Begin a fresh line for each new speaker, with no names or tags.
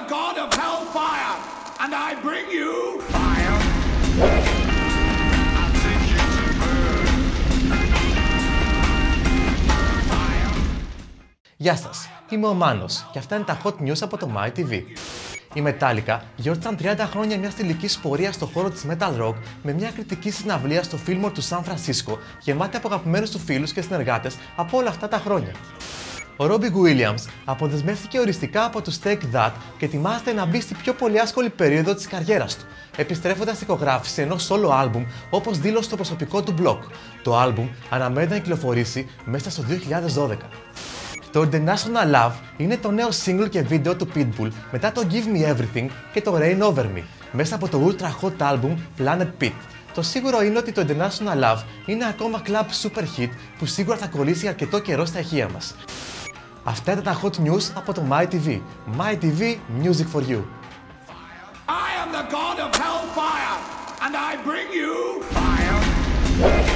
the god of hellfire, and I bring you fire. I think you to burn. Fire.
Γεια σας, είμαι ο Μάνος και αυτά είναι τα hot news από το MyTV. Οι Metallica γιόρτασαν 30 χρόνια μιας θηλυκής πορείας στον χώρο της metal rock με μια κριτική συναυλία στο Fillmore του Σαν Φρανσίσκο, γεμάτη από αγαπημένους του φίλους και συνεργάτες από όλα αυτά τα χρόνια. Ο Robbie Williams αποδεσμεύτηκε οριστικά από το Take That και ετοιμάζεται να μπει στη πιο πολύ άσχολη περίοδο της καριέρας του, επιστρέφοντας στην ηχογράφηση ενός solo album όπως δήλωσε στο προσωπικό του blog. Το album αναμένεται να κυκλοφορήσει μέσα στο 2012. Το International Love είναι το νέο single και βίντεο του Pitbull μετά το Give Me Everything και το Rain Over Me, μέσα από το ultra hot album Planet Pit. Το σίγουρο είναι ότι το International Love είναι ακόμα club super hit που σίγουρα θα κολλήσει αρκετό καιρό στα ηχεία μας. Αυτά ήταν τα hot news από το MyTV. MyTV Music for You.
I am the god of hellfire, and I bring you fire.